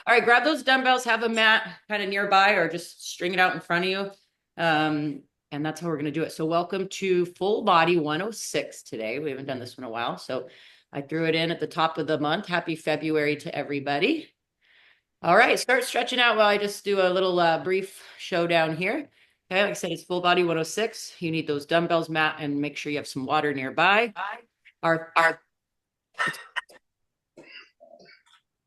All right, grab those dumbbells, have a mat kind of nearby or just string it out in front of you. And that's how we're going to do it. So welcome to Full Body 106 today. We haven't done this in a while. So I threw it in at the top of the month. Happy February to everybody. All right, start stretching out while I just do a little brief showdown here. Okay, like I said, it's Full Body 106. You need those dumbbells, mat, and make sure you have some water nearby. Our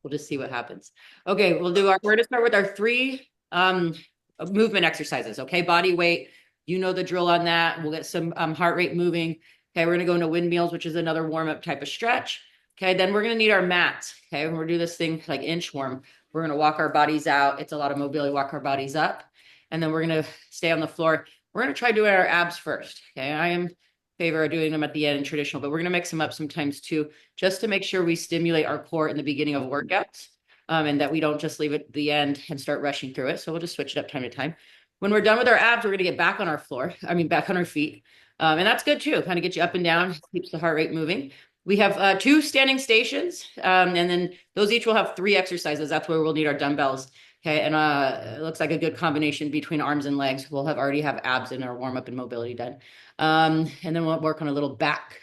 We'll just see what happens. Okay, we're gonna start with our three movement exercises. Okay, body weight. You know the drill on that. We'll get some heart rate moving. Okay, we're gonna go into windmills, which is another warm-up type of stretch. Okay, then we're gonna need our mats. Okay, we're gonna do this thing like inchworm. We're gonna walk our bodies out. It's a lot of mobility, walk our bodies up. And then we're gonna stay on the floor. We're gonna try doing our abs first. Okay, I am favor of doing them at the end in traditional, but we're going to mix them up sometimes too, just to make sure we stimulate our core in the beginning of workouts, and that we don't just leave it at the end and start rushing through it. So we'll just switch it up time to time. When we're done with our abs, we're going to get back on our floor. Back on our feet. And that's good too. Kind of get you up and down, keeps the heart rate moving. We have 2 standing stations, and then those each will have 3 exercises. That's where we'll need our dumbbells. Okay, and it looks like a good combination between arms and legs. We'll already have abs in our warm up and mobility done. And then we'll work on a little back.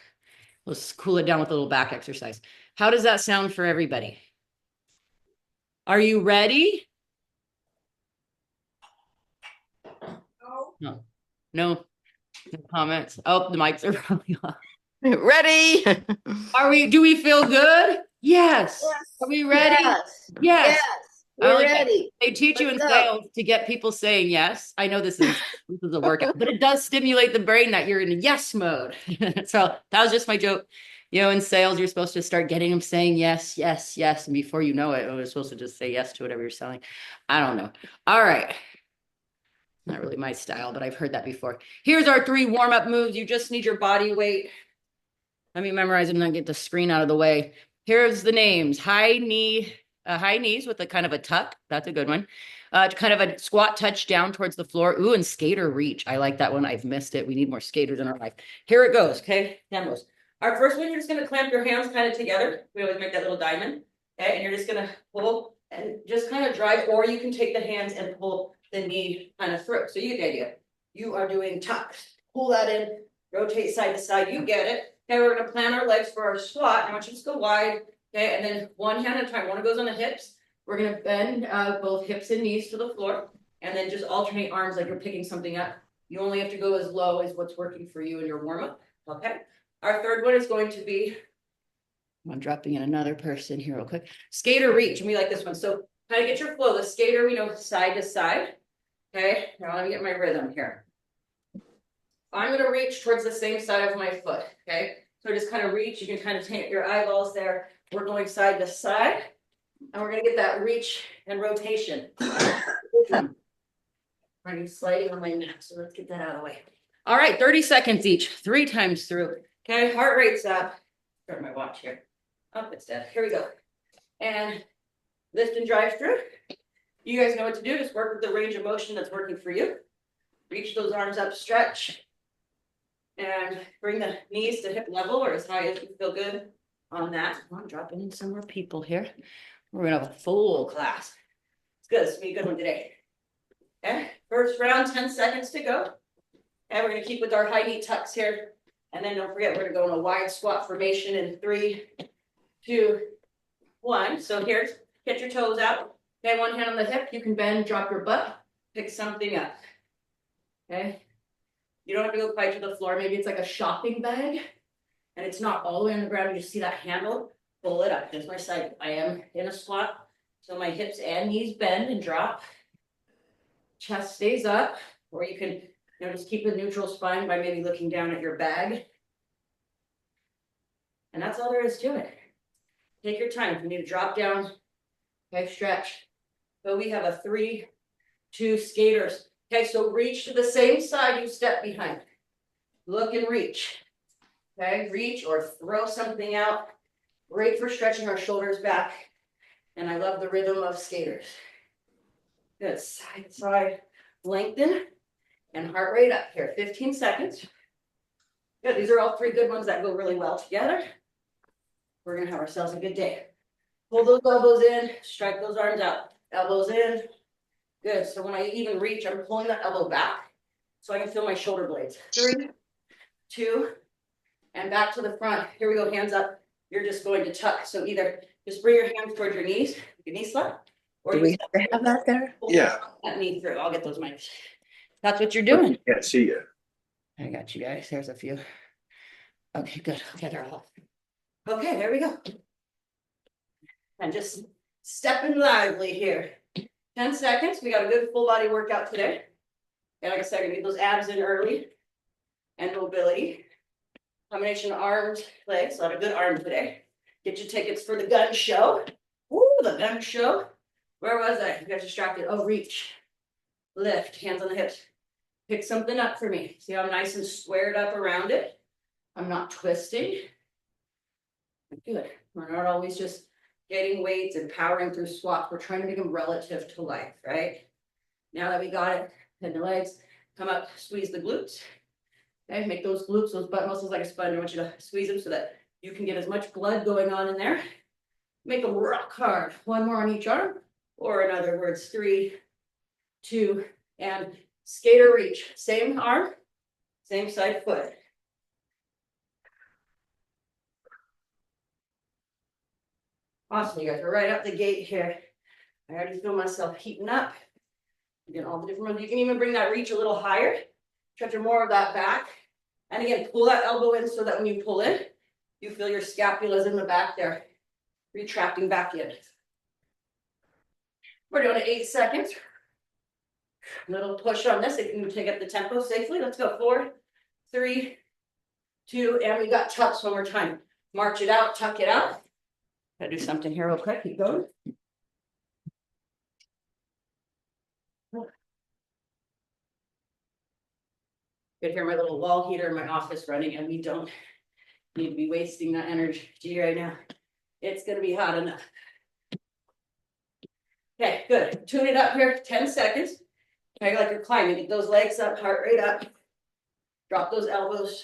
Let's cool it down with a little back exercise. How does that sound for everybody? Are you ready? No. No comments. Oh, the mics are probably off. Ready? Do we feel good? Yes. Are we ready? Yes. Yes. We're ready. They teach you in sales to get people saying yes. I know this is a workout, but it does stimulate the brain that you're in yes mode. So that was just my joke. You know, in sales, you're supposed to start getting them saying yes, yes, yes. And before you know it, we're supposed to just say yes to whatever you're selling. I don't know. All right. Not really my style, but I've heard that before. Here's our 3 warm-up moves. You just need your body weight. Let me memorize them and get the screen out of the way. Here's the names. High knees with a kind of a tuck. That's a good one. Kind of a squat touch down towards the floor. Ooh, and skater reach. I like that one. I've missed it. We need more skaters in our life. Here it goes. Okay, demos. Our first one, you're just going to clamp your hands kind of together. We always make that little diamond. Okay, and you're just going to pull and just kind of drive, or you can take the hands and pull the knee kind of through. So you get the idea. You are doing tucks. Pull that in, rotate side to side. You get it. Okay, we're going to plant our legs for our squat. I want you to just go wide. Okay, and then one hand at a time. One goes on the hips. We're going to bend both hips and knees to the floor, and then just alternate arms like you're picking something up. You only have to go as low as what's working for you in your warm-up. Okay. Our third one is going to be, I'm dropping in another person here real quick. Skater reach, and we like this one. So kind of get your flow. The skater, we know, side to side. Okay, now let me get my rhythm here. I'm going to reach towards the same side of my foot. Okay, so just kind of reach. You can kind of take your eyeballs there. We're going side to side, and we're going to get that reach and rotation. I'm sliding on my neck, so let's get that out of the way. All right, 30 seconds each, 3 times through. Okay, heart rate's up. Start my watch here. Up, it's dead. Here we go. And lift and drive through. You guys know what to do. Just work with the range of motion that's working for you. Reach those arms up, stretch. And bring the knees to hip level or as high as you feel good on that. I'm dropping in some more people here. We're going to have a full class. It's good. It's going to be a good one today. Okay, first round, 10 seconds to go. And we're going to keep with our high knee tucks here. And then don't forget, we're going to go in a wide squat formation in 3, 2, 1. So here's, get your toes out. Okay, one hand on the hip. You can bend, drop your butt, pick something up. Okay. You don't have to go quite to the floor. Maybe it's like a shopping bag and it's not all the way on the ground. You just see that handle, pull it up. There's my side. I am in a squat. So my hips and knees bend and drop. Chest stays up, or you can just keep a neutral spine by maybe looking down at your bag. And that's all there is to it. Take your time. If you need to drop down, okay, stretch. So we have a 3, 2 skaters. Okay, so reach to the same side you step behind. Look and reach. Okay, reach or throw something out. Great for stretching our shoulders back. And I love the rhythm of skaters. Good, side to side, lengthen, and heart rate up here. 15 seconds. Good, these are all 3 good ones that go really well together. We're gonna have ourselves a good day. Pull those elbows in, strike those arms out. Elbows in. Good. So when I even reach, I'm pulling that elbow back so I can feel my shoulder blades. 3, 2, and back to the front. Here we go, hands up. You're just going to tuck. So either just bring your hands towards your knees, your knee slap, or Do you we have to have that there? Yeah. that knee through. I'll get those mics. That's what you're doing. Can't see you. I got you guys. There's a few. Okay, good. Okay, they're off. Okay, there we go. And just stepping lively here. 10 seconds. We got a good full body workout today. And like I said, I'm gonna get those abs in early and mobility. Combination of arms, legs. A lot of good arms today. Get your tickets for the gun show. Woo, the gun show. Where was I? I got distracted. Oh, reach. Lift. Hands on the hips. Pick something up for me. See how I'm nice and squared up around it? I'm not twisting. Good. We're not always just getting weights and powering through squats. We're trying to make them relative to life, right? Now that we got it, bend the legs, come up, squeeze the glutes. Okay, make those glutes, those butt muscles like a sponge. I want you to squeeze them so that you can get as much blood going on in there. Make them rock hard. One more on each arm, or in other words, 3, 2, and skater reach. Same arm, same side foot. Awesome, you guys are right out the gate here. I already feel myself heating up. Again, all the different ones. You can even bring that reach a little higher. Stretch more of that back. And again, pull that elbow in so that when you pull in, you feel your scapulas in the back there, retracting back in. We're doing it 8 seconds. Little push on this. If you can take up the tempo safely. Let's go. 4, 3, 2, and we got tucks one more time. March it out, tuck it out. Gotta do something here real quick. Keep going. You can hear my little wall heater in my office running, and we don't need to be wasting that energy right now. It's gonna be hot enough. Okay, good. Tune it up here. 10 seconds. Okay, like you're climbing. Get those legs up, heart rate up. Drop those elbows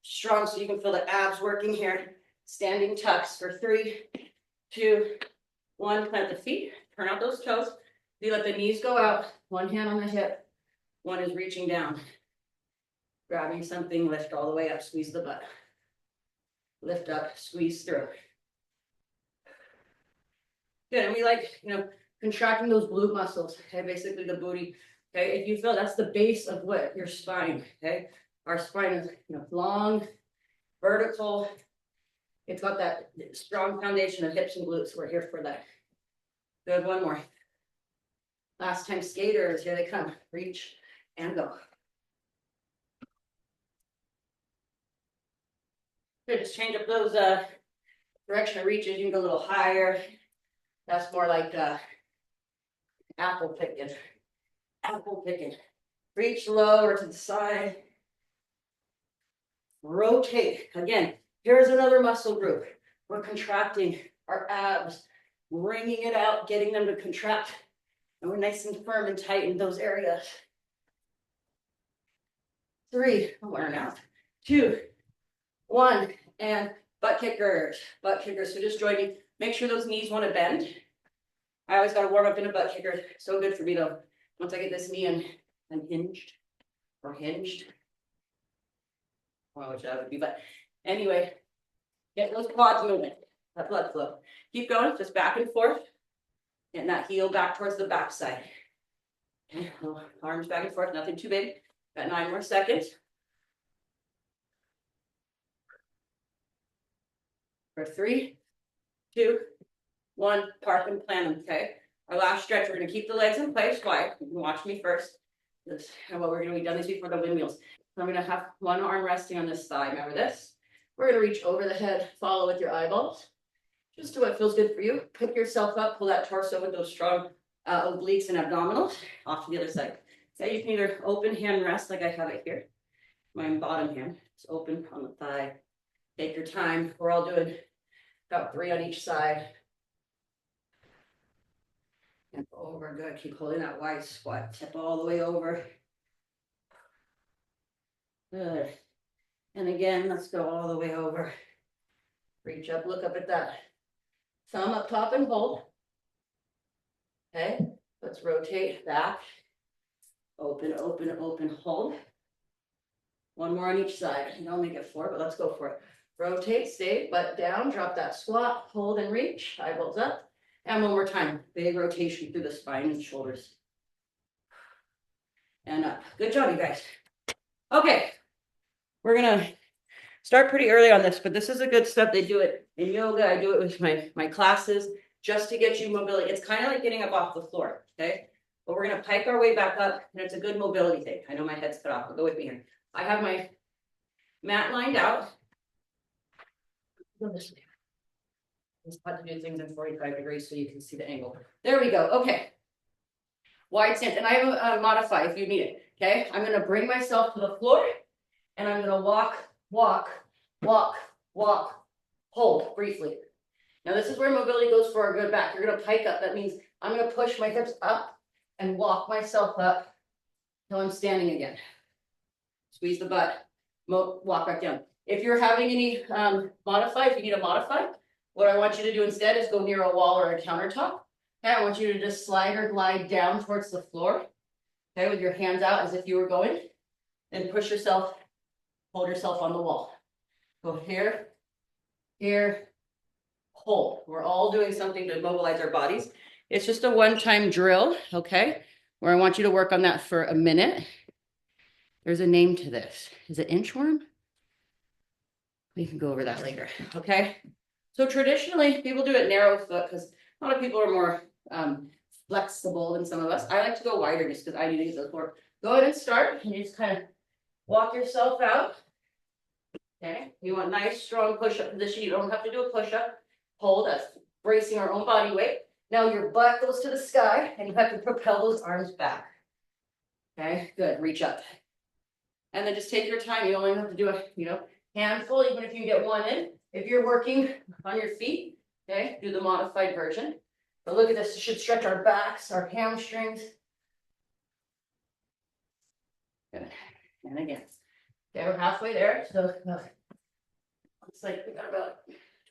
strong so you can feel the abs working here. Standing tucks for 3, 2, 1. Plant the feet. Turn out those toes. You let the knees go out. One hand on the hip. One is reaching down. Grabbing something, lift all the way up, squeeze the butt. Lift up, squeeze through. Good, and we like, contracting those glute muscles, okay, basically the booty. Okay, if you feel that's the base of what? Your spine, okay? Our spine is, long, vertical. It's got that strong foundation of hips and glutes. We're here for that. Good, one more. Last time skaters, here they come. Reach and go. Good, just change up those direction of reaches. You can go a little higher. That's more like apple picking. Apple picking. Reach lower to the side. Rotate. Again, here's another muscle group. We're contracting our abs, wringing it out, getting them to contract. And we're nice and firm and tight in those areas. 3, I'm wearing out. 2, 1, and butt kickers. Butt kickers. So just join me. Make sure those knees want to bend. I always got to warm up in a butt kicker. So good for me though. Once I get this knee unhinged or hinged. Well, which that would be, but anyway, get those quads moving. That blood flow. Keep going, just back and forth. Getting that heel back towards the back side. Okay, arms back and forth, nothing too big. Got 9 more seconds. For 3, 2, 1, park and plant them, okay? Our last stretch, we're gonna keep the legs in place. Why? You can watch me first. This is what we're gonna, we've done this before, the windmills. So I'm gonna have one arm resting on this thigh, remember this? We're gonna reach over the head, follow with your eyeballs. Just do what feels good for you. Pick yourself up, pull that torso with those strong obliques and abdominals off to the other side. So you can either open hand rest like I have it here. My bottom hand is open on the thigh. Take your time. We're all doing about 3 on each side. And over, good. Keep holding that wide squat. Tip all the way over. Good. And again, let's go all the way over. Reach up, look up at that Thumb up top and hold. Okay, let's rotate back. Open, open, open, hold. One more on each side. You only get 4, but let's go for it. Rotate, stay, butt down, drop that squat, hold and reach, eyeballs up. And one more time, big rotation through the spine and shoulders. And up. Good job, you guys. Okay, we're gonna start pretty early on this, but this is a good step. They do it in yoga. I do it with my classes just to get you mobility. It's kind of like getting up off the floor, okay? But we're gonna pike our way back up, and it's a good mobility thing. I know my head's cut off, but go with me here. I have my mat lined out. Go this way. Just have to do things in 45 degrees so you can see the angle. There we go. Okay. Wide stance, and I have a modify if you need it. Okay, I'm gonna bring myself to the floor, and I'm gonna walk, walk, walk, walk, hold briefly. Now this is where mobility goes for our good back. You're gonna pike up. That means I'm gonna push my hips up and walk myself up till I'm standing again. Squeeze the butt, walk back down. If you're having any modify, if you need a modify, what I want you to do instead is go near a wall or a countertop. Okay, I want you to just slide or glide down towards the floor. Okay, with your hands out as if you were going. And push yourself, hold yourself on the wall. Go here, here, hold. We're all doing something to mobilize our bodies. It's just a one-time drill, okay? Where I want you to work on that for a minute. There's a name to this. Is it inchworm? We can go over that later, okay? So traditionally, people do it narrow foot because a lot of people are more flexible than some of us. I like to go wider just because I need to get to the floor. Go ahead and start. And you just kind of walk yourself out. Okay. You want nice, strong push-up position. You don't have to do a push-up. Hold us, bracing our own body weight. Now your butt goes to the sky and you have to propel those arms back. Okay, good. Reach up. And then just take your time. You only have to do a, handful, even if you get one in. If you're working on your feet, okay, do the modified version. But look at this, it should stretch our backs, our hamstrings. Good. And again. Okay, we're halfway there. So looks like we got about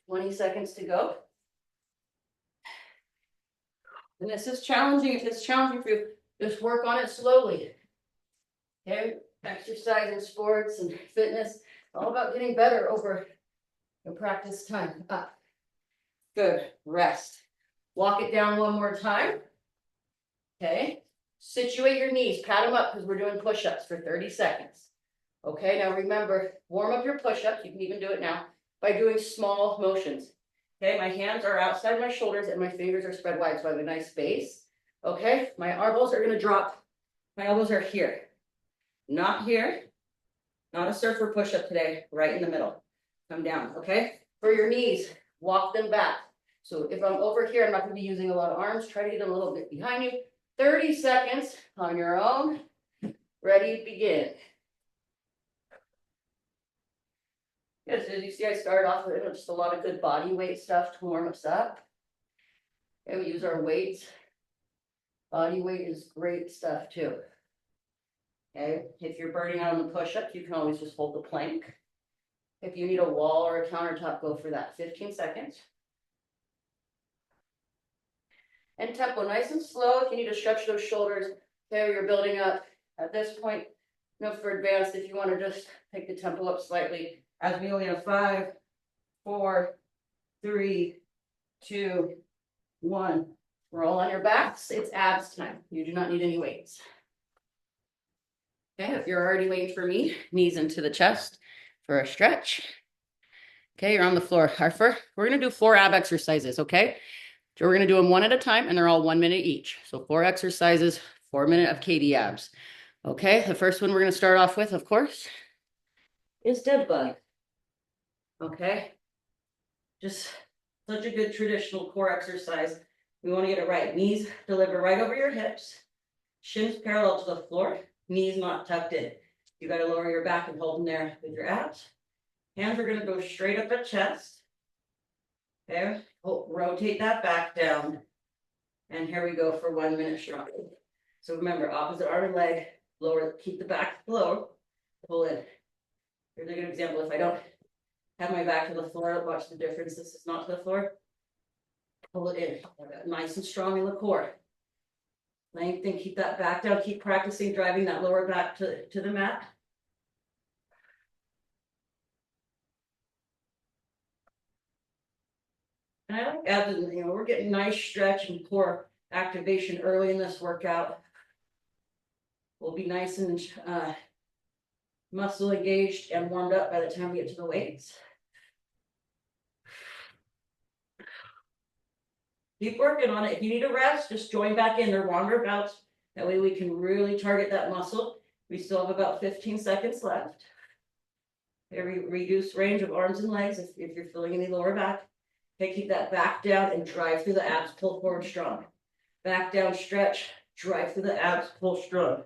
20 seconds to go. And this is challenging. If it's challenging for you, just work on it slowly. Okay, exercise and sports and fitness, all about getting better over your practice time. Up. Good. Rest. Walk it down one more time. Okay. Situate your knees. Pat them up because we're doing push-ups for 30 seconds. Okay. Now remember, warm up your push-ups. You can even do it now by doing small motions. Okay. My hands are outside my shoulders and my fingers are spread wide. So I have a nice base. Okay. My elbows are going to drop. My elbows are here. Not here. Not a surfer push-up today. Right in the middle. Come down. Okay. For your knees, walk them back. So if I'm over here, I'm not going to be using a lot of arms. Try to get them a little bit behind you. 30 seconds on your own. Ready, begin. Yes, as you see, I started off with just a lot of good body weight stuff to warm us up. And we use our weights. Body weight is great stuff too. Okay, if you're burning out on the push-ups, you can always just hold the plank. If you need a wall or a countertop, go for that. 15 seconds. And tempo, nice and slow. If you need to stretch those shoulders, okay, you're building up. At this point, for advanced, if you want to just take the tempo up slightly, as we only have 5, 4, 3, 2, 1. We're all on your backs. It's abs time. You do not need any weights. Okay, if you're already waiting for me, knees into the chest for a stretch. Okay, you're on the floor. We're going to do 4 ab exercises, okay? So we're going to do them one at a time, and they're all 1 minute each. So 4 exercises, 4 minute of KD abs. Okay, the first one we're going to start off with, of course, is dead bug. Okay, just such a good traditional core exercise. We want to get it right. Knees deliver right over your hips. Shins parallel to the floor. Knees not tucked in. You got to lower your back and hold them there with your abs. Hands are going to go straight up at chest. Okay, rotate that back down. And here we go for 1 minute strong. So remember, opposite arm and leg, lower, keep the back low, pull in. Here's a good example. If I don't have my back to the floor, watch the difference. This is not to the floor. Pull it in, nice and strong in the core. Lengthen, keep that back down, keep practicing driving that lower back to the mat. And I like abs, we're getting nice stretch and core activation early in this workout. We'll be nice and muscle engaged and warmed up by the time we get to the weights. Keep working on it. If you need a rest, just join back in. They're longer bouts. That way we can really target that muscle. We still have about 15 seconds left. Very reduced range of arms and legs if you're feeling any lower back. Okay, keep that back down and drive through the abs. Pull forward strong. Back down, stretch, drive through the abs, pull strong.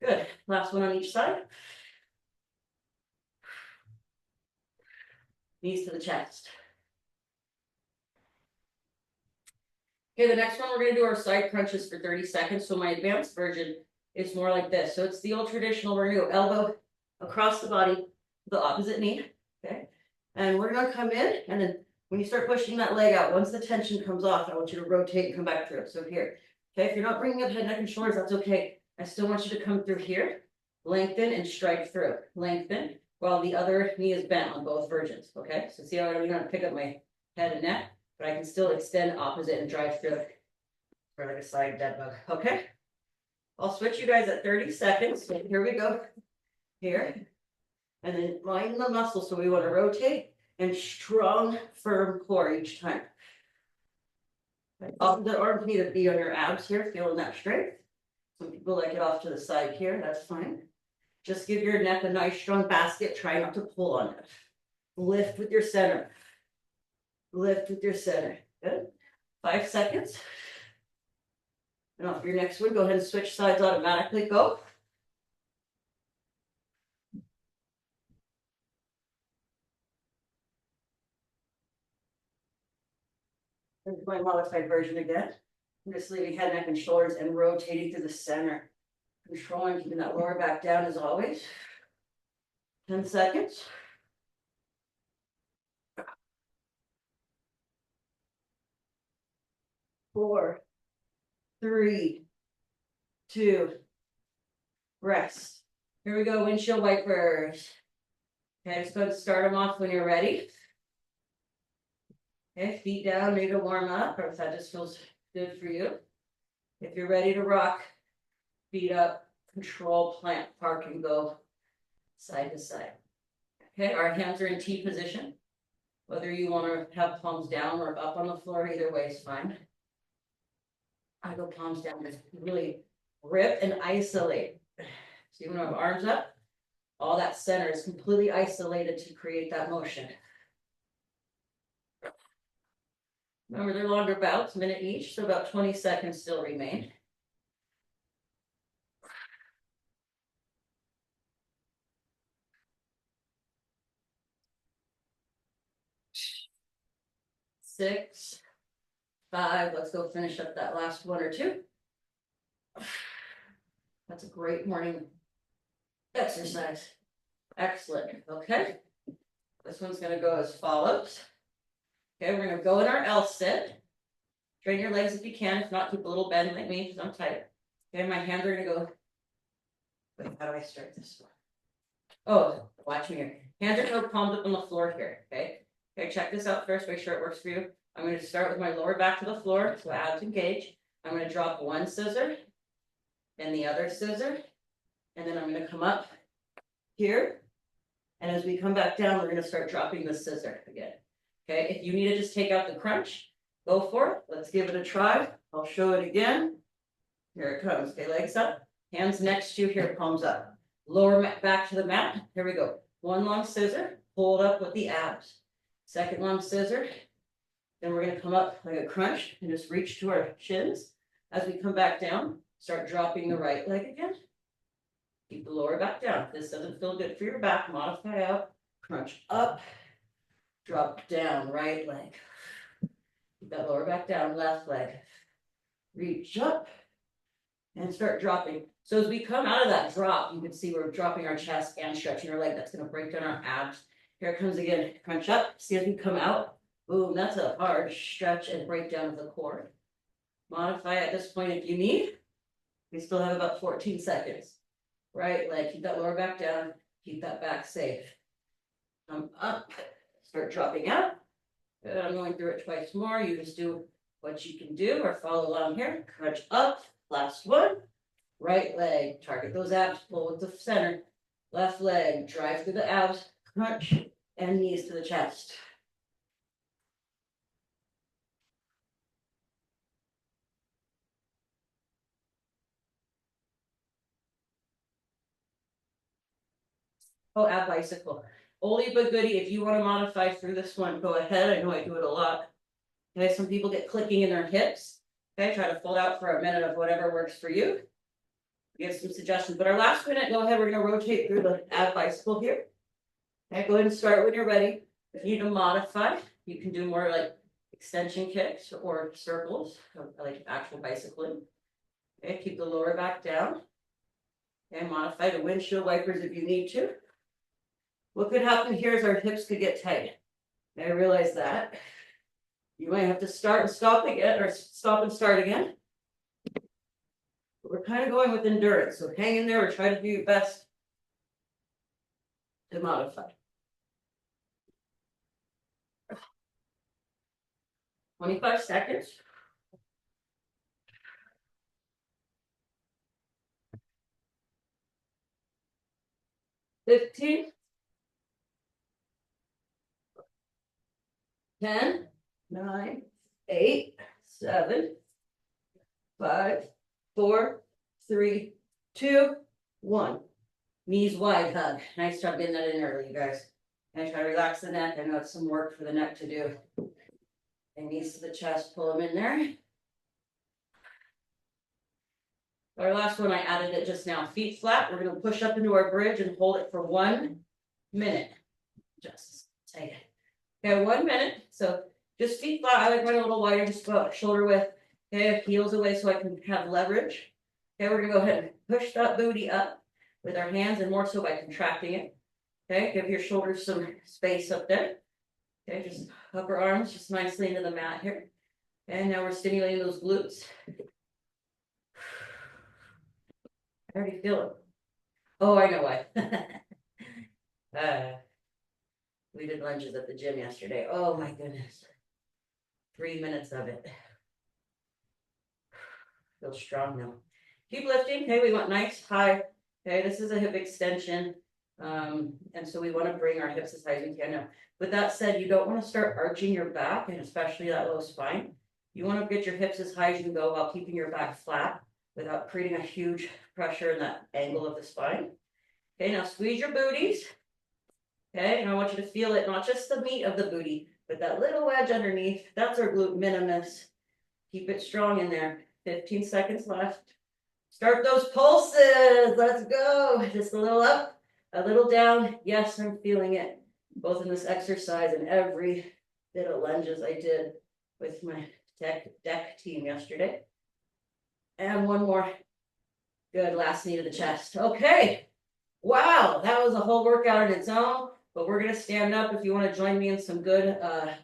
Good. Last one on each side. Knees to the chest. Okay, the next one, we're going to do our side crunches for 30 seconds. So my advanced version is more like this. So it's the old traditional, we're going to go elbow across the body, the opposite knee. Okay. And we're going to come in, and then when you start pushing that leg out, once the tension comes off, I want you to rotate and come back through. So here. Okay, if you're not bringing up head, neck, and shoulders, that's okay. I still want you to come through here, lengthen and strike through. Lengthen while the other knee is bent on both versions. Okay, so see how I'm going to pick up my head and neck, but I can still extend opposite and drive through it for like a side dead bug. Okay, I'll switch you guys at 30 seconds. So here we go. Here, and then mind the muscle. So we want to rotate and strong, firm core each time. The arm can either be on your abs here, feeling that strength. Some people like it off to the side here, that's fine. Just give your neck a nice strong basket, try not to pull on it. Lift with your center. Lift with your center. Good. 5 seconds. Now for your next one, go ahead and switch sides automatically, go. Here's my modified version again. I'm just leaving head, neck, and shoulders and rotating through the center. Controlling, keeping that lower back down as always. 10 seconds. 4, 3, 2, rest. Here we go, windshield wipers. Okay, just go ahead and start them off when you're ready. Okay, feet down, ready to warm up, or if that just feels good for you. If you're ready to rock, feet up, control, plant, park, and go side to side. Okay, our hands are in T position. Whether you want to have palms down or up on the floor, either way is fine. I go palms down, just really rip and isolate. So you want to have arms up, all that center is completely isolated to create that motion. Remember, they're longer bouts, minute each, so about 20 seconds still remain. 6, 5, let's go finish up that last 1 or 2. That's a great morning exercise. Excellent. Okay. This one's going to go as follows. Okay, we're going to go in our L sit. Train your legs if you can. If not, keep a little bend like me because I'm tight. Okay, my hands are going to go. Wait, how do I start this one? Oh, watch me here. Hands are going to go palms up on the floor here. Okay. Okay, check this out first. Make sure it works for you. I'm going to start with my lower back to the floor, so abs engage. I'm going to drop one scissor, and the other scissor, and then I'm going to come up here. And as we come back down, we're going to start dropping the scissor again. Okay, if you need to just take out the crunch, go for it. Let's give it a try. I'll show it again. Here it comes. Okay, legs up, hands next to you here, palms up. Lower back to the mat. Here we go. One long scissor, hold up with the abs. Second long scissor. Then we're going to come up like a crunch and just reach to our shins. As we come back down, start dropping the right leg again. Keep the lower back down. If this doesn't feel good for your back, modify out. Crunch up. Drop down, right leg. Keep that lower back down, left leg. Reach up and start dropping. So as we come out of that drop, you can see we're dropping our chest and stretching our leg. That's going to break down our abs. Here it comes again. Crunch up. See as we come out, Boom, that's a hard stretch and breakdown of the core. Modify at this point if you need. We still have about 14 seconds. Right leg, keep that lower back down, keep that back safe. Come up, start dropping out. Good, I'm going through it twice more. You just do what you can do or follow along here. Crunch up, last one. Right leg, target those abs, pull with the center. Left leg, drive through the abs, crunch, and knees to the chest. Oh, ab bicycle. Oldie but goodie, if you want to modify through this one, go ahead. I know I do it a lot. Okay, some people get clicking in their hips. Okay, try to fold out for a minute of whatever works for you. Give some suggestions, but our last minute, go ahead, we're gonna rotate through the ab bicycle here. Okay, go ahead and start when you're ready. If you need to modify, you can do more like extension kicks or circles, like actual bicycling. Okay, keep the lower back down. And modify the windshield wipers if you need to. What could happen here is our hips could get tight. I realize that. You might have to start and stop again, or stop and start again. But we're kind of going with endurance, so hang in there or try to do your best to modify. 25 seconds. 15. 10, 9, 8, 7, 5, 4, 3, 2, 1. Knees wide hug. Nice job getting that in early, you guys. And try to relax the neck. I know it's some work for the neck to do. And knees to the chest, pull them in there. Our last one, I added it just now. Feet flat. We're going to push up into our bridge and hold it for 1 minute. Just take it. Okay, 1 minute. So just feet flat. I like mine a little wider, just about shoulder width. Okay, heels away so I can have leverage. Okay, we're gonna go ahead and push that booty up with our hands and more so by contracting it. Okay, give your shoulders some space up there. Okay, just upper arms just nicely into the mat here. And now we're stimulating those glutes. I already feel it. Oh, I know why. We did lunges at the gym yesterday. Oh my goodness. 3 minutes of it. Feel strong now. Keep lifting. Okay, we want nice high. Okay, this is a hip extension. And so we want to bring our hips as high as we can now. With that said, you don't want to start arching your back and especially that low spine. You want to get your hips as high as you can go while keeping your back flat without creating a huge pressure in that angle of the spine. Okay, now squeeze your booties. Okay, and I want you to feel it, not just the meat of the booty, but that little wedge underneath. That's our glute minimus. Keep it strong in there. 15 seconds left. Start those pulses. Let's go. Just a little up, a little down. Yes, I'm feeling it. Both in this exercise and every bit of lunges I did with my deck team yesterday. And one more. Good. Last knee to the chest. Okay. Wow. That was a whole workout on its own. But we're going to stand up if you want to join me in some good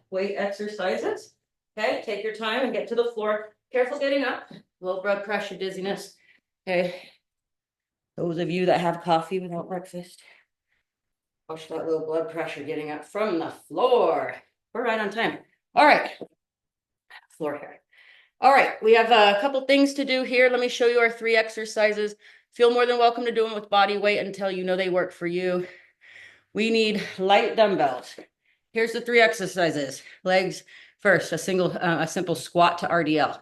weight exercises. Okay. Take your time and get to the floor. Careful getting up. Low blood pressure, dizziness. Okay. Those of you that have coffee without breakfast, watch that low blood pressure getting up from the floor. We're right on time. All right. Floor here. All right. We have a couple things to do here. Let me show you our 3 exercises. Feel more than welcome to do them with body weight until you know they work for you. We need light dumbbells. Here's the 3 exercises. Legs first, a simple squat to RDL.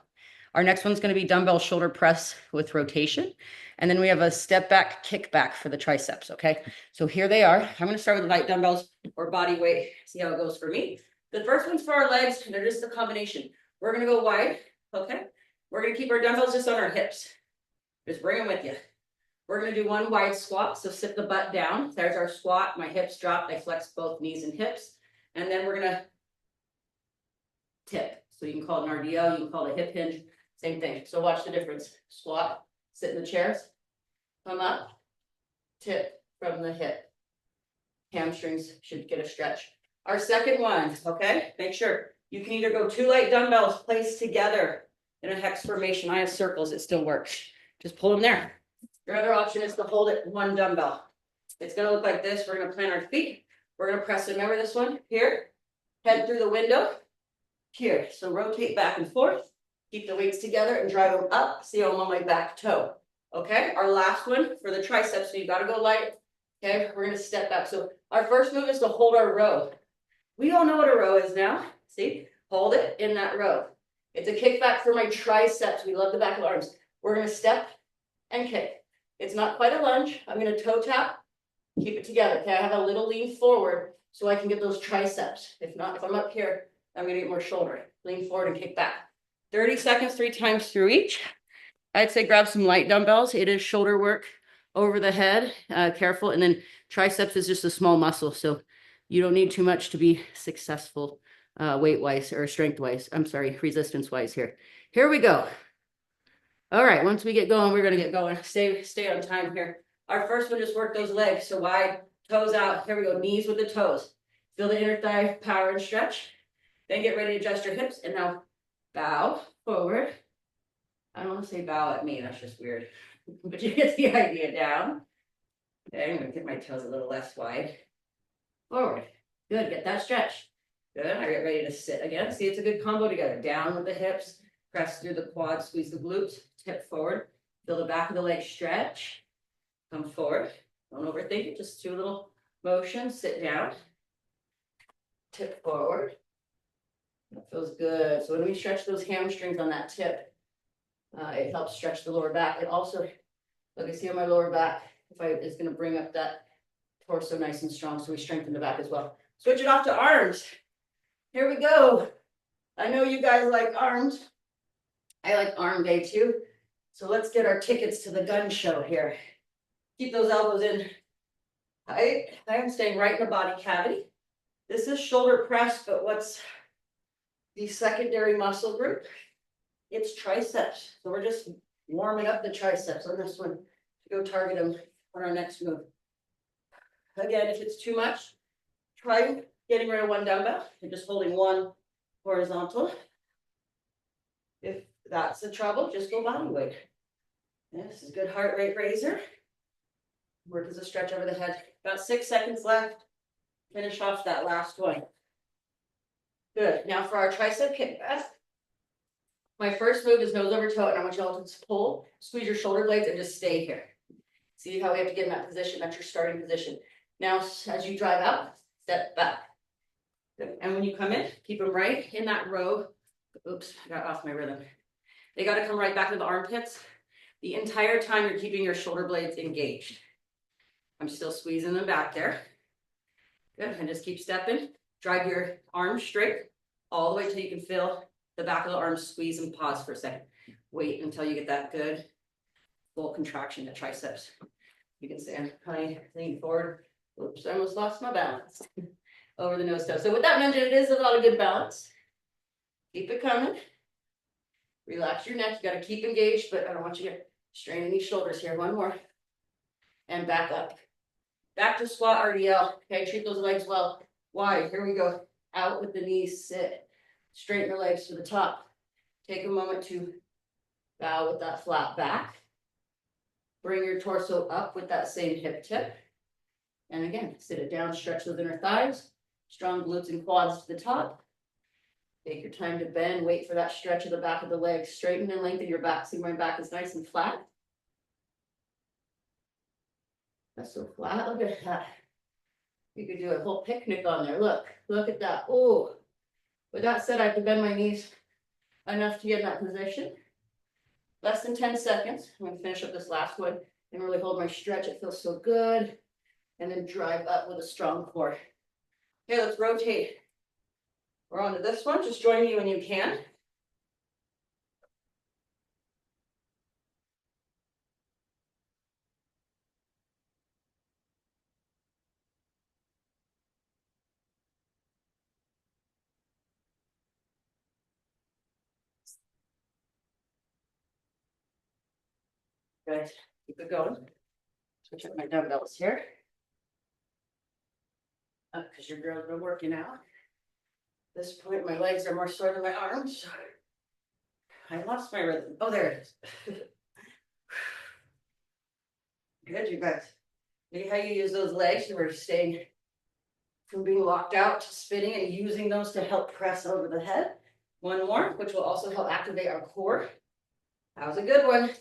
Our next one's going to be dumbbell shoulder press with rotation. And then we have a step back, kick back for the triceps. Okay. So here they are. I'm going to start with light dumbbells or body weight. See how it goes for me. The first one's for our legs. They're just a combination. We're going to go wide. Okay. We're going to keep our dumbbells just on our hips. Just bring them with you. We're going to do 1 wide squat. So sit the butt down. There's our squat. My hips drop. I flex both knees and hips. And then we're going to tip. So you can call it an RDL. You can call it a hip hinge. Same thing. So watch the difference. Squat, sit in the chairs, come up, tip from the hip. Hamstrings should get a stretch. Our second one, okay? Make sure You can either go 2 light dumbbells placed together in a hex formation. I have circles, it still works. Just pull them there. Your other option is to hold it 1 dumbbell. It's gonna look like this. We're gonna plant our feet. We're gonna press it. Remember this one? Here. Head through the window. Here. So rotate back and forth. Keep the weights together and drive them up. See how I'm on my back toe. Okay, our last one for the triceps. So you gotta go light. Okay, we're gonna step back. So our first move is to hold our row. We all know what a row is now. See, hold it in that row. It's a kickback for my triceps. We love the back of the arms. We're gonna step and kick. It's not quite a lunge. I'm gonna toe tap, keep it together. Okay, I have a little lean forward so I can get those triceps. If not, if I'm up here, I'm gonna get more shoulder. Lean forward and kick back. 30 seconds, 3 times through each. I'd say grab some light dumbbells. It is shoulder work over the head, careful. And then triceps is just a small muscle. So you don't need too much to be successful weight-wise or strength-wise. I'm sorry, resistance-wise here. Here we go. All right, once we get going, we're gonna get going. Stay on time here. Our first one, just work those legs. So wide, toes out. Here we go, knees with the toes. Feel the inner thigh power and stretch. Then get ready to adjust your hips. And now bow forward. I don't want to say bow at me, that's just weird. But you get the idea. Down. Okay, I'm gonna get my toes a little less wide. Forward. Good, get that stretch. Good, I get ready to sit again. See, it's a good combo together. Down with the hips, press through the quads, squeeze the glutes, tip forward. Feel the back of the leg stretch. Come forward. Don't overthink it, just 2 little motions. Sit down. Tip forward. That feels good. So when we stretch those hamstrings on that tip, it helps stretch the lower back. It also, look, I see on my lower back, it's going to bring up that torso nice and strong, so we strengthen the back as well. Switch it off to arms. Here we go. I know you guys like arms. I like arm day too. So let's get our tickets to the gun show here. Keep those elbows in. I am staying right in the body cavity. This is shoulder press, but what's the secondary muscle group? It's triceps. So we're just warming up the triceps on this one to go target them on our next move. Again, if it's too much, try getting rid of 1 dumbbell and just holding 1 horizontal. If that's the trouble, just go body weight. Yeah, this is good heart rate raiser. Work as a stretch over the head. About 6 seconds left. Finish off that last one. Good. Now for our tricep kickback. My first move is nose over toe, and I want you all to pull, squeeze your shoulder blades, and just stay here. See how we have to get in that position? That's your starting position. Now, as you drive out, step back. Good. And when you come in, keep them right in that row. Oops, I got off my rhythm. They got to come right back to the armpits. The entire time you're keeping your shoulder blades engaged. I'm still squeezing them back there. Good. And just keep stepping. Drive your arms straight all the way till you can feel the back of the arms squeeze and pause for a second. Wait until you get that good full contraction of triceps. You can stand, lean forward. Oops, I almost lost my balance. Over the nose toe. So with that mentioned, it is a lot of good balance. Keep it coming. Relax your neck. You got to keep engaged, but I don't want you to strain these shoulders here. 1 more. And back up. Back to squat RDL. Okay, treat those legs well. Wide. Here we go. Out with the knees. Sit. Straighten your legs to the top. Take a moment to bow with that flat back. Bring your torso up with that same hip tip. And again, sit it down, stretch those inner thighs. Strong glutes and quads to the top. Take your time to bend. Wait for that stretch of the back of the legs. Straighten and lengthen your back. See, my back is nice and flat. That's so flat. Look at that. You could do a whole picnic on there. Look at that. Oh. With that said, I have to bend my knees enough to get in that position. Less than 10 seconds. I'm going to finish up this last one and really hold my stretch. It feels so good. And then drive up with a strong core. Okay, let's rotate. We're on to this one. Just join me when you can. Good. Keep it going. Switch up my dumbbells here. Because your girls are working out. At this point, my legs are more sore than my arms. I lost my rhythm. Oh, there it is. Good, you guys. See how you use those legs? You were staying from being locked out to spinning and using those to help press over the head. One more, which will also help activate our core. That was a good one.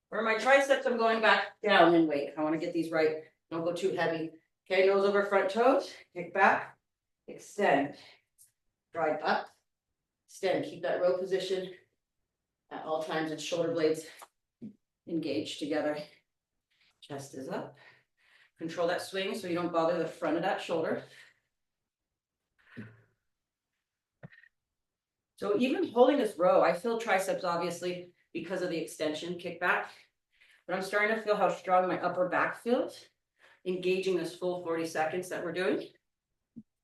For my triceps, I'm going back down in weight. I want to get these right. Don't go too heavy. Okay, nose over front toes. Kick back. Extend. Drive up. Extend. Keep that row position at all times, and shoulder blades engaged together. Chest is up. Control that swing so you don't bother the front of that shoulder. So even holding this row, I feel triceps obviously because of the extension, kickback, but I'm starting to feel how strong my upper back feels, engaging this full 40 seconds that we're doing.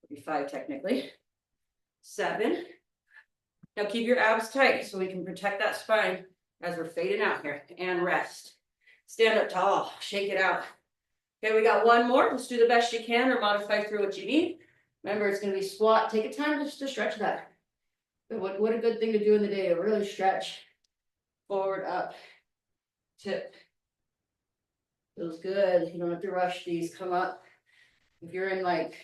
45 technically. 7. Now keep your abs tight so we can protect that spine as we're fading out here, and rest. Stand up tall, shake it out. Okay, we got one more. Let's do the best you can or modify through what you need. Remember, it's going to be squat. Take a time just to stretch that. What a good thing to do in the day, to really stretch. Forward, up, tip. Feels good. You don't have to rush these. Come up. If you're in like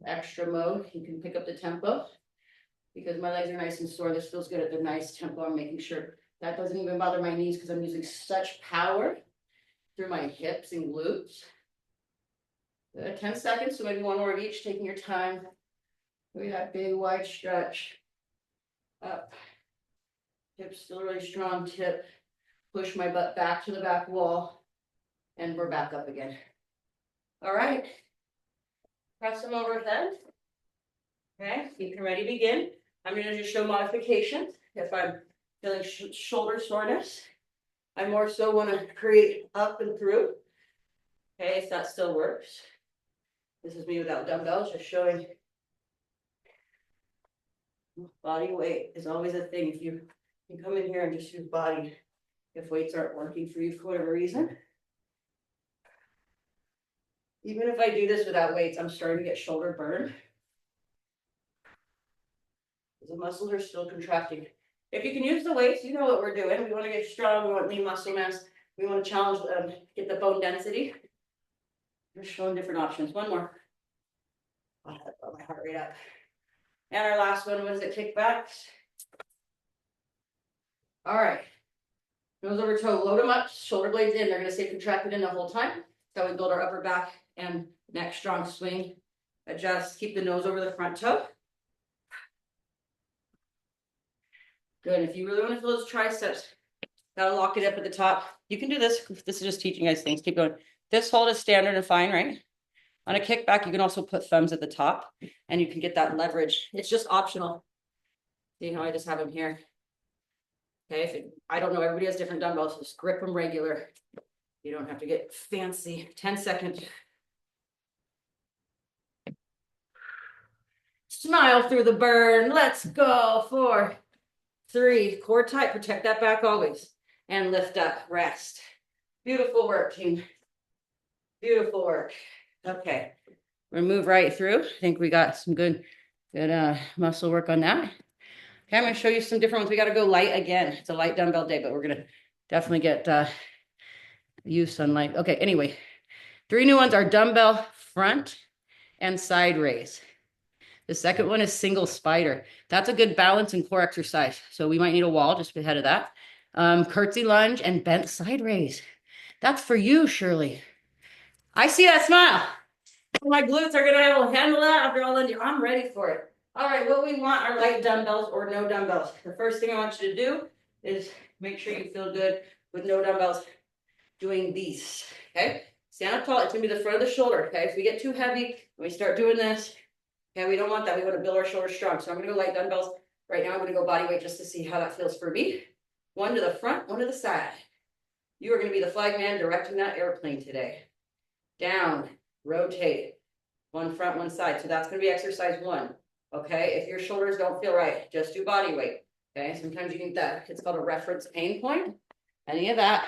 extra mode, you can pick up the tempo. Because my legs are nice and sore, this feels good at the nice tempo. I'm making sure that doesn't even bother my knees because I'm using such power through my hips and glutes. 10 seconds, so maybe one more of each, taking your time. Look at that big wide stretch. Up. Hips still really strong, tip. Push my butt back to the back wall. And we're back up again. All right. Press them overhead. Okay, you can ready, begin. I'm going to just show modifications. If I'm feeling shoulder soreness, I more so want to create up and through. Okay, if that still works. This is me without dumbbells, just showing. Body weight is always a thing. If you come in here and just use body, if weights aren't working for you for whatever reason. Even if I do this without weights, I'm starting to get shoulder burn. The muscles are still contracting. If you can use the weights, you know what we're doing. We want to get strong. We want lean muscle mass. We want to challenge, get the bone density. We're showing different options. One more. Oh, that brought my heart rate up. And our last one was the kickbacks. All right. Nose over toe. Load them up. Shoulder blades in. They're going to stay contracted in the whole time. So we build our upper back and neck strong swing. Adjust. Keep the nose over the front toe. Good. If you really want to feel those triceps, gotta lock it up at the top. You can do this. This is just teaching you guys things. Keep going. This hold is standard and fine, right? On a kickback, you can also put thumbs at the top and you can get that leverage. It's just optional. See how I just have them here. Okay, I don't know, everybody has different dumbbells. Just grip them regular. You don't have to get fancy. 10 seconds. Smile through the burn. Let's go. 4, 3, core tight, protect that back always. And lift up, rest. Beautiful work, team. Beautiful work. Okay, we'll move right through. I think we got some good muscle work on that. Okay, I'm gonna show you some different ones. We gotta go light again. It's a light dumbbell day, but we're gonna definitely get use on light. Okay, anyway, 3 new ones are dumbbell front and side raise. The second one is single spider. That's a good balance and core exercise. So we might need a wall just ahead of that. Curtsy lunge and bent side raise. That's for you, Shirley. I see that smile. My glutes are gonna handle that after all. I'm ready for it. All right, what we want are light dumbbells or no dumbbells. The first thing I want you to do is make sure you feel good with no dumbbells doing these, okay? Stand up tall. It's gonna be the front of the shoulder, okay? If we get too heavy, when we start doing this, okay, we don't want that. We want to build our shoulders strong. So I'm going to go light dumbbells. Right now, I'm going to go body weight just to see how that feels for me. 1 to the front, 1 to the side. You are going to be the flag man directing that airplane today. Down, rotate. 1 front, 1 side. So that's going to be exercise 1. Okay, if your shoulders don't feel right, just do body weight. Okay, sometimes you need that. It's called a reference pain point. Any of that,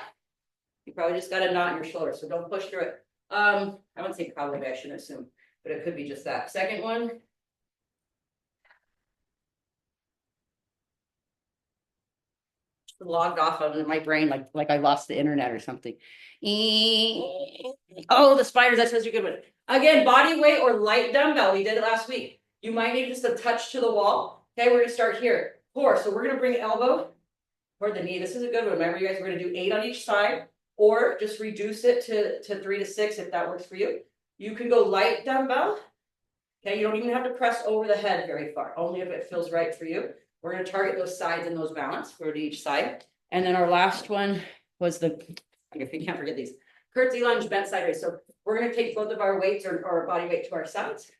you probably just got a knot in your shoulder. So don't push through it. I wouldn't say probably, I shouldn't assume. but it could be just that. Second one. Logged off of my brain like I lost the internet or something. Oh, the spiders, that's supposed to be a good one. Again, body weight or light dumbbell. We did it last week. You might need just a touch to the wall. Okay, we're gonna start here. Core. So we're gonna bring elbow toward the knee. This is a good one. Remember, you guys, we're gonna do 8 on each side, or just reduce it to 3 to 6 if that works for you. You can go light dumbbell. Okay, you don't even have to press over the head very far, only if it feels right for you. We're going to target those sides and those balance for each side. And then our last one was if you can't forget these, curtsy lunge, bent side raise. So we're going to take both of our weights or our body weight to our sides.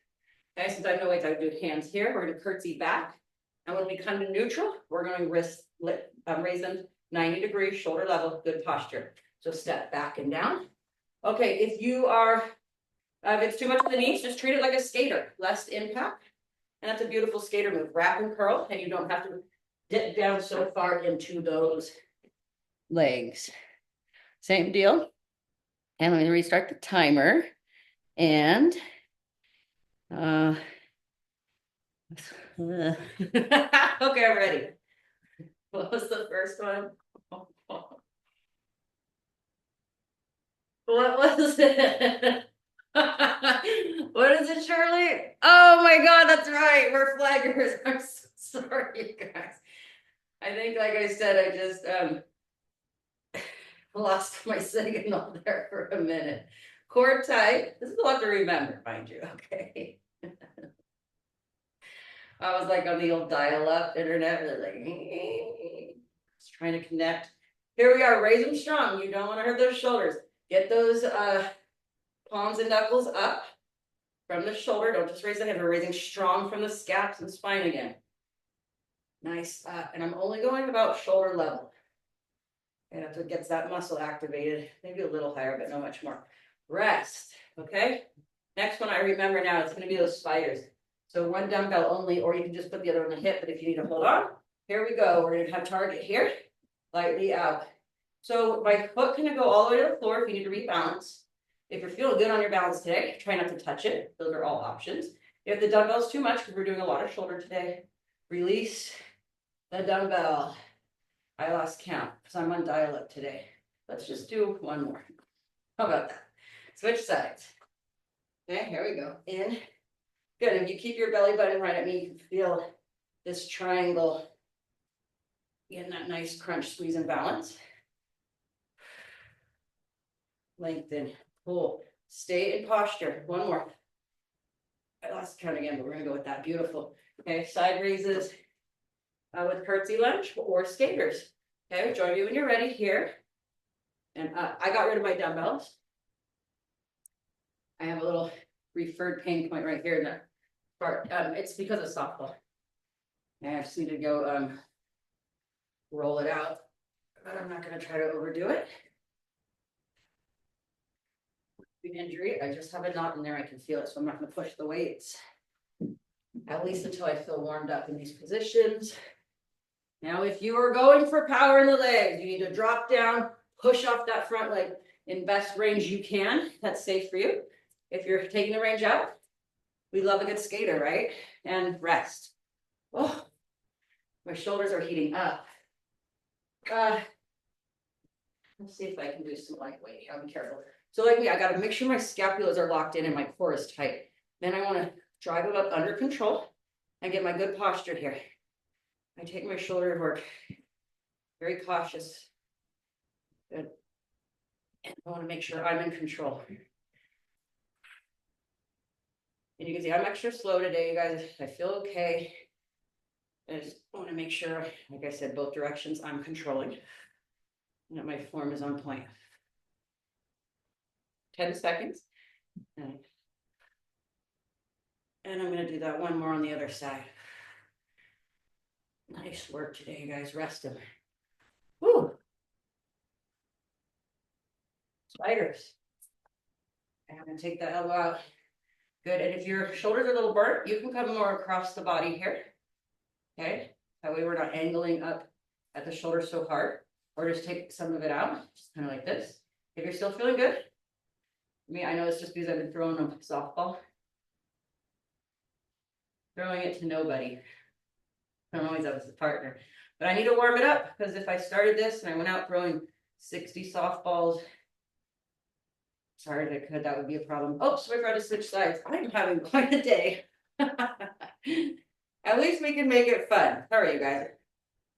Okay, since I have no weights, I would do hands here. We're going to curtsy back. And when we come to neutral, we're going to raise them 90 degrees, shoulder level, good posture. So step back and down. Okay, if it's too much of the knees, just treat it like a skater, less impact. And that's a beautiful skater move. Wrap and curl, and you don't have to dip down so far into those legs. Same deal. And let me restart the timer. And okay, I'm ready. What was the first one? What was it? What is it, Shirley? Oh my God, that's right. We're flaggers. I'm so sorry, you guys. I think, like I said, I just lost my signal there for a minute. Core tight. This is a lot to remember, mind you. Okay. I was like on the old dial-up internet, like just trying to connect. Here we are. Raise them strong. You don't want to hurt those shoulders. Get those palms and knuckles up from the shoulder. Don't just raise the head. We're raising strong from the scaps and spine again. Nice. And I'm only going about shoulder level. And if it gets that muscle activated, maybe a little higher, but not much more. Rest. Okay. Next one I remember now, it's going to be those spiders. So one dumbbell only, or you can just put the other on the hip. But if you need to hold on, here we go. We're going to have target here, lightly out. So my foot can go all the way to the floor if you need to rebalance. If you're feeling good on your balance today, try not to touch it. Those are all options. If the dumbbell's too much, because we're doing a lot of shoulder today, release the dumbbell. I lost count because I'm on dial-up today. Let's just do one more. How about that? Switch sides. Okay, here we go. In. Good. If you keep your belly button right at me, you can feel this triangle getting that nice crunch, squeeze, and balance. Lengthen. Pull. Stay in posture. One more. I lost count again, but we're gonna go with that. Beautiful. Okay, side raises with curtsy lunge or skaters. Okay, join me when you're ready here. And I got rid of my dumbbells. I have a little referred pain point right here in that part. It's because of softball. And I just need to go roll it out, but I'm not gonna try to overdo it. Injury, I just have a knot in there, I can feel it, so I'm not going to push the weights at least until I feel warmed up in these positions. Now if you are going for power in the legs, you need to drop down, push off that front leg in best range you can. That's safe for you. If you're taking the range out, we love a good skater, right? And rest. Oh, my shoulders are heating up. Let's see if I can do some lightweight. I'll be careful. So like me, I got to make sure my scapulas are locked in and my core is tight. Then I want to drive them up under control and get my good posture here. I take my shoulder to work. Very cautious. Good. And I want to make sure I'm in control. And you can see I'm extra slow today, you guys. I feel okay. I just want to make sure, like I said, both directions I'm controlling. And that my form is on point. 10 seconds. And I'm going to do that one more on the other side. Nice work today, you guys. Rest them. Woo. Spiders. And I'm going to take that elbow out. Good. And if your shoulders are a little burnt, you can come more across the body here. Okay. That way we're not angling up at the shoulder so hard. Or just take some of it out. Just kind of like this. If you're still feeling good. I know it's just because I've been throwing a softball. throwing it to nobody. I'm always up as a partner. But I need to warm it up because if I started this and I went out throwing 60 softballs, sorry if I could, that would be a problem. Oh, so I tried to switch sides. I'm having quite a day. At least we can make it fun. All right, you guys.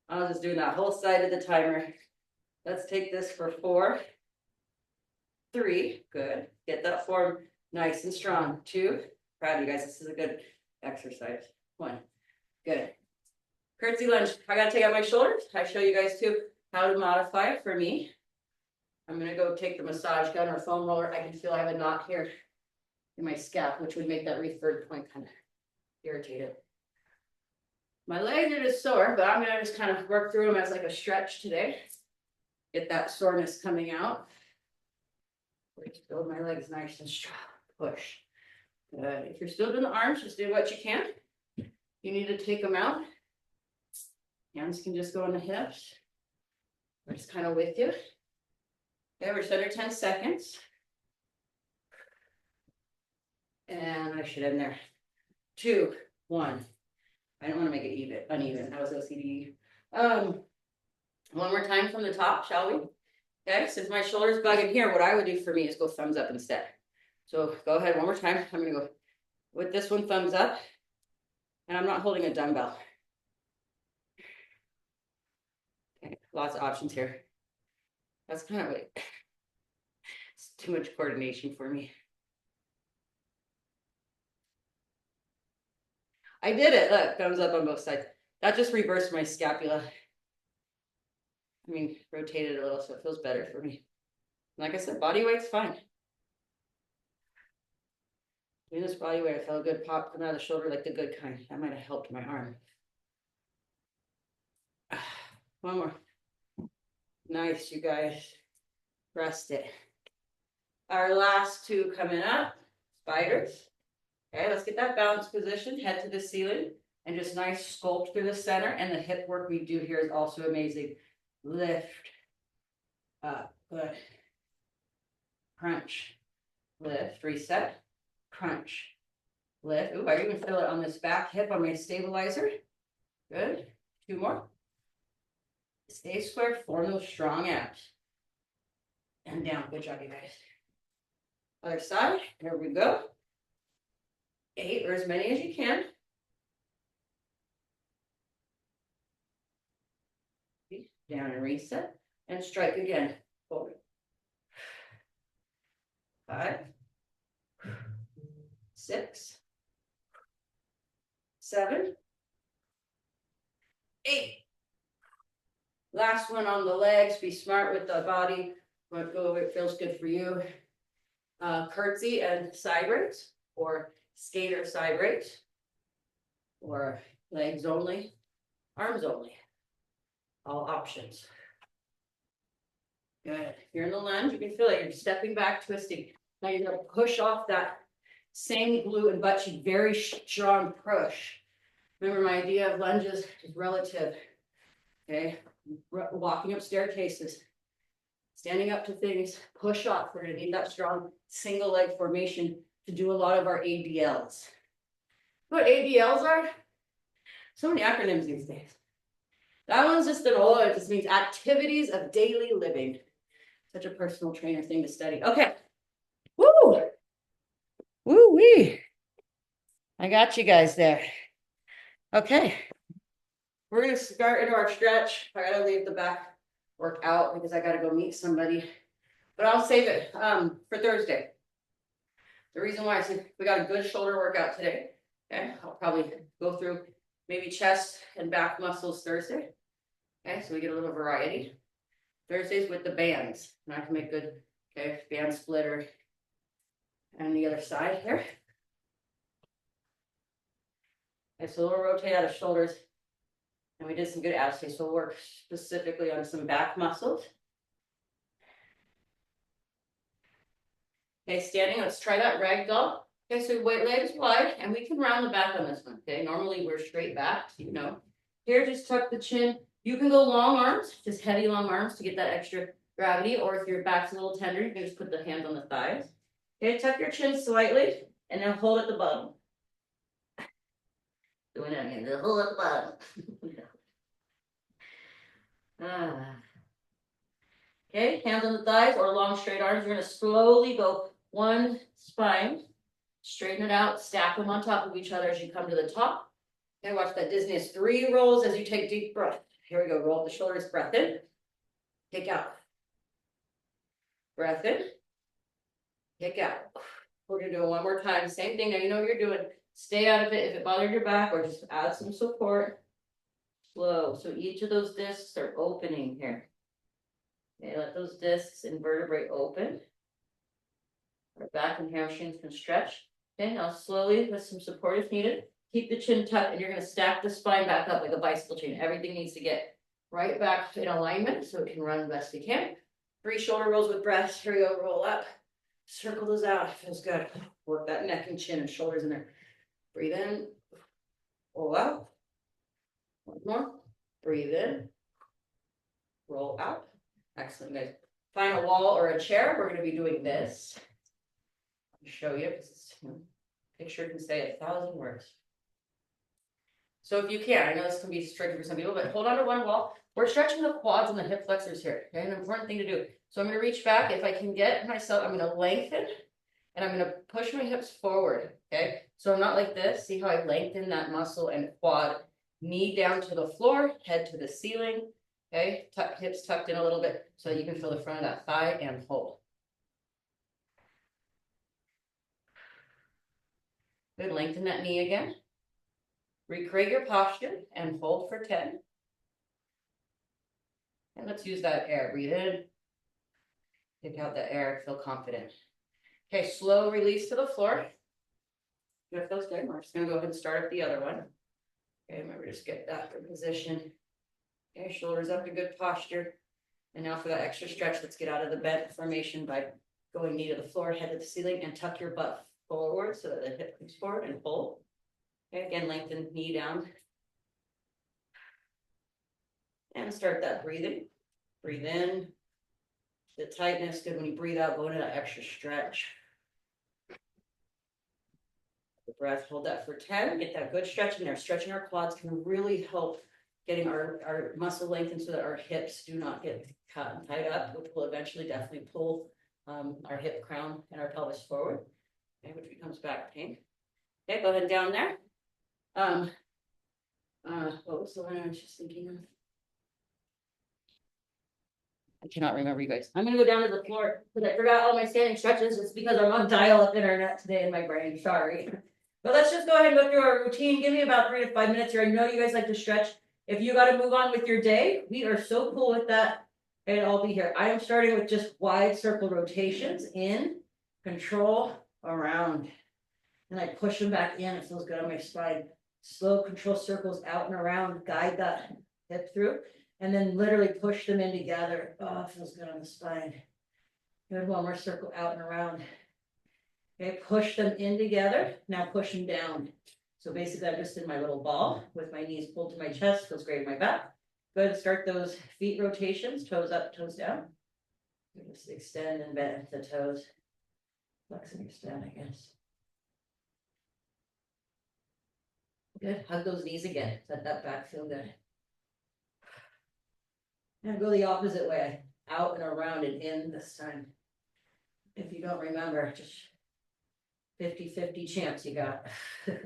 I was just doing that whole side of the timer. Let's take this for 4, 3, good. Get that form nice and strong. 2, proud of you guys. This is a good exercise. 1, good. Curtsy lunge. I gotta take out my shoulders. I show you guys too how to modify it for me. I'm gonna go take the massage gun or foam roller. I can feel I have a knot here in my scalp, which would make that referred point kind of irritated. My legs are just sore, but I'm gonna just kind of work through them as like a stretch today. Get that soreness coming out. Just build my legs nice and strong. Push. Good. If you're still doing the arms, just do what you can. You need to take them out. Hands can just go on the hips. We're just kind of with you. Okay, we're just under 10 seconds. And I should end there. 2, 1. I don't want to make it uneven. That was OCD. One more time from the top, shall we? Okay, since my shoulder's bugging here, what I would do for me is go thumbs up instead. So go ahead one more time. I'm gonna go with this one, thumbs up. And I'm not holding a dumbbell. Okay, lots of options here. That's kind of like, it's too much coordination for me. I did it, look, thumbs up on both sides. That just reversed my scapula. I mean, rotated a little, so it feels better for me. Like I said, body weight's fine. Doing this body weight, I felt a good pop coming out of the shoulder, like the good kind. That might have helped my arm. One more. Nice, you guys. Rest it. Our last 2 coming up, spiders. Okay, let's get that balance position, head to the ceiling, and just nice sculpt through the center. And the hip work we do here is also amazing. Lift up, good. Crunch, lift, reset, crunch, lift. Ooh, I even feel it on this back hip on my stabilizer. Good. 2 more. Stay square, form those strong abs. And down. Good job, you guys. Other side. Here we go. 8 or as many as you can. Down and reset. And strike again. 4, 5, 6, 7, 8. Last one on the legs. Be smart with the body. Go where it feels good for you. Curtsy and side raise, or skater side raise, or legs only, arms only. All options. Good. If you're in the lunge, you can feel it. You're stepping back, twisting. Now you're going to push off that same glute and butt cheek. Very strong push. Remember, my idea of lunges is relative. Okay. Walking up staircases, standing up to things, push off. We're going to need that strong single leg formation to do a lot of our ADLs. What ADLs are? So many acronyms these days. That one's just an old, it just means activities of daily living. Such a personal trainer thing to study. Okay. Woo! Woo-wee. I got you guys there. Okay. We're going to start into our stretch. I got to leave the back work out because I got to go meet somebody. But I'll save it for Thursday. The reason why I said we got a good shoulder workout today. Okay. I'll probably go through maybe chest and back muscles Thursday. Okay. So we get a little variety. Thursdays with the bands. And I can make good, okay, band splitter. And the other side here. Okay, so we'll rotate out of shoulders. And we did some good abs today, so we'll work specifically on some back muscles. Okay, standing, let's try that ragdoll. Okay, so weight legs wide, and we can round the back on this one, okay? Normally we're straight back, you know. Here, just tuck the chin. You can go long arms, just heavy long arms to get that extra gravity, or if your back's a little tender, you can just put the hands on the thighs. Okay, tuck your chin slightly, and then hold at the bottom. Doing it again, the whole at the bottom. Okay, hands on the thighs or long straight arms. You're gonna slowly go one spine, straighten it out, stack them on top of each other as you come to the top. Okay, watch that dizziness. 3 rolls as you take deep breath. Here we go, roll up the shoulders, breath in, kick out. Breath in, kick out. We're gonna do it one more time, same thing. Now you know what you're doing. Stay out of it if it bothered your back, or just add some support. Slow, so each of those discs are opening here. Okay, let those discs and vertebrae open. Our back and hamstrings can stretch. Okay, now slowly with some support if needed. Keep the chin tucked, and you're going to stack the spine back up like a bicycle chain. Everything needs to get right back in alignment so it can run best it can. 3 shoulder rolls with breath. Here we go, roll up. Circle those out, feels good. Work that neck and chin and shoulders in there. Breathe in, roll out. One more, breathe in, roll out. Excellent, guys. Find a wall or a chair. We're going to be doing this. I'll show you because picture can say 1,000 words. So if you can, I know this can be tricky for some people, but hold on to one wall. We're stretching the quads and the hip flexors here. Okay, an important thing to do. So I'm going to reach back. If I can get myself, I'm going to lengthen and I'm going to push my hips forward. Okay, so I'm not like this. See how I lengthen that muscle and quad, knee down to the floor, head to the ceiling. Okay, hips tucked in a little bit so that you can feel the front of that thigh and hold. Good, lengthen that knee again. Recreate your posture and hold for 10. And let's use that air. Breathe in. Take out the air. Feel confident. Okay, slow release to the floor. If those good, we're just going to go ahead and start up the other one. Okay, remember, just get that in position. Okay, shoulders up to good posture. And now for that extra stretch, let's get out of the bent formation by going knee to the floor, head to the ceiling, and tuck your butt forward so that the hip comes forward and hold. Okay, again, lengthen knee down. And start that breathing. Breathe in. The tightness, good when you breathe out, go into that extra stretch. The breath, hold that for 10. Get that good stretch in there. Stretching our quads can really help getting our muscle lengthened so that our hips do not get caught and tied up, which will eventually definitely pull our hip crown and our pelvis forward, okay, which becomes back pain. Okay, go ahead and down there. What was the one I was just thinking of? I cannot remember, you guys. I'm gonna go down to the floor because I forgot all my standing stretches. It's because I'm on dial-up internet today in my brain. Sorry. But let's just go ahead and go through our routine. Give me about 3 to 5 minutes here. I know you guys like to stretch. If you got to move on with your day, we are so cool with that. And I'll be here. I am starting with just wide circle rotations in, control, around. And I push them back in. It feels good on my spine. Slow control circles out and around. Guide that hip through. And then literally push them in together. Oh, it feels good on the spine. Good, one more circle out and around. Okay, push them in together. Now push them down. So basically I'm just in my little ball with my knees pulled to my chest. Feels great in my back. Go ahead and start those feet rotations. Toes up, toes down. Just extend and bend the toes. Flex and extend, I guess. Good, hug those knees again. Let that back feel good. And go the opposite way, out and around and in this time. If you don't remember, just 50-50 chance you got. Good,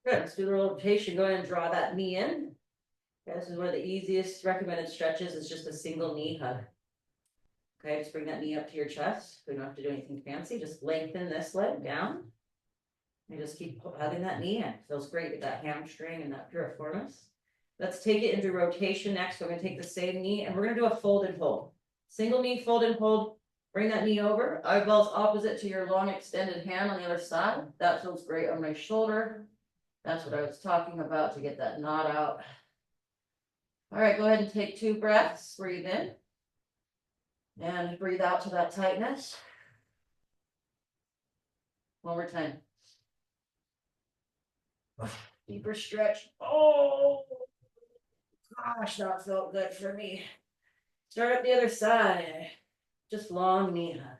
let's do the rotation. Go ahead and draw that knee in. Okay, this is one of the easiest recommended stretches. It's just a single knee hug. Okay, just bring that knee up to your chest. We don't have to do anything fancy. Just lengthen this leg down. And just keep hugging that knee in. Feels great with that hamstring and that piriformis. Let's take it into rotation next. We're going to take the same knee and we're going to do a fold and hold. Single knee, fold and hold. Bring that knee over. Eyeballs opposite to your long extended hand on the other side. That feels great on my shoulder. That's what I was talking about to get that knot out. All right, go ahead and take 2 breaths. Breathe in. And breathe out to that tightness. One more time. Deeper stretch. Oh, gosh, that felt good for me. Start up the other side. just long knee hug.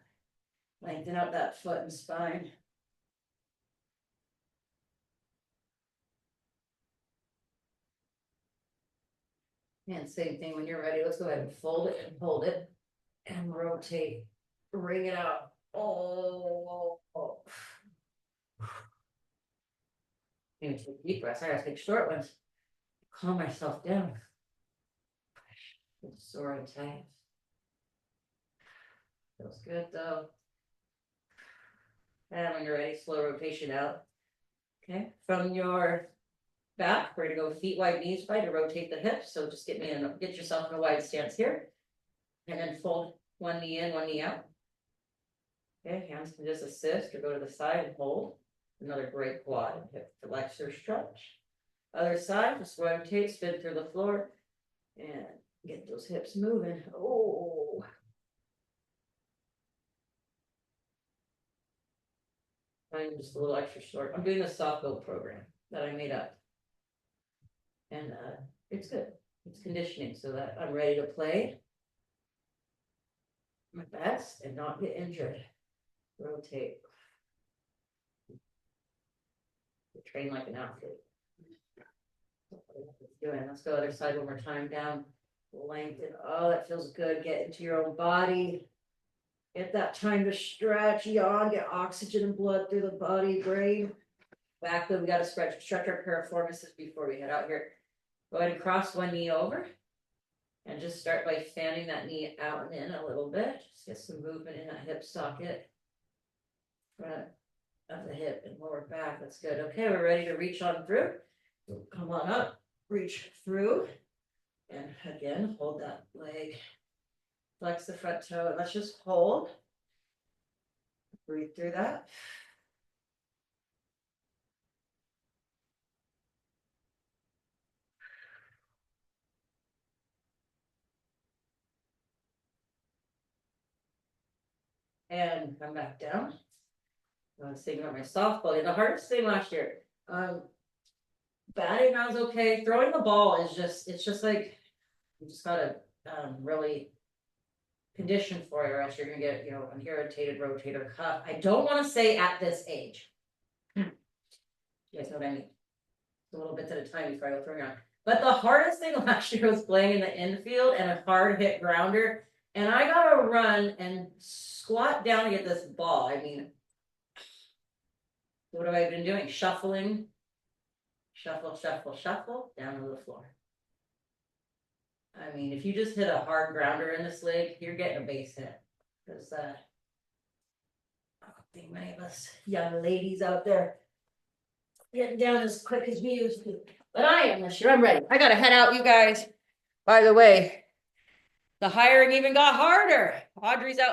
Lengthen out that foot and spine. And same thing when you're ready, let's go ahead and fold it and hold it and rotate, bring it out. Oh. Maybe take deep breaths. I gotta take short ones. Calm myself down. It's sore and tight. Feels good though. And when you're ready, slow rotation out. Okay, from your back, we're gonna go feet wide, knees wide to rotate the hips. So just get yourself in a wide stance here. And then fold one knee in, one knee out. Okay, hands can just assist or go to the side and hold. Another great quad and hip flexor stretch. Other side, just rotate, spin through the floor, and get those hips moving. Oh. I'm just a little extra short. I'm doing the soft build program that I made up. And it's good. It's conditioning so that I'm ready to play my best and not get injured. Rotate. Train like an athlete. Let's go other side one more time. Down, lengthen. Oh, that feels good. Get into your own body. Get that time to stretch, yawn, get oxygen and blood through the body, brain. Back though, we got to stretch our piriformis before we head out here. Go ahead and cross one knee over. And just start by fanning that knee out and in a little bit. Just get some movement in that hip socket. Front of the hip and lower back. That's good. Okay, we're ready to reach on through. So come on up, reach through. And again, hold that leg. Flex the front toe, and let's just hold. Breathe through that. And come back down. I was thinking about my softball. The hardest thing last year. Batting, I was okay. Throwing the ball is it's just like you just gotta really condition for it, or else you're gonna get, an irritated rotator cuff. I don't want to say at this age. You guys know what I mean? A little bits at a time before I go throwing around. But the hardest thing last year was playing in the infield and a hard hit grounder. And I gotta run and squat down to get this ball. I mean, what have I been doing? Shuffling. Shuffle, shuffle, shuffle, down to the floor. I mean, if you just hit a hard grounder in this league, you're getting a base hit. Because I don't think many of us young ladies out there getting down as quick as we used to. But I am this year. I'm ready. I gotta head out, you guys. By the way, the hiring even got harder. Audrey's out.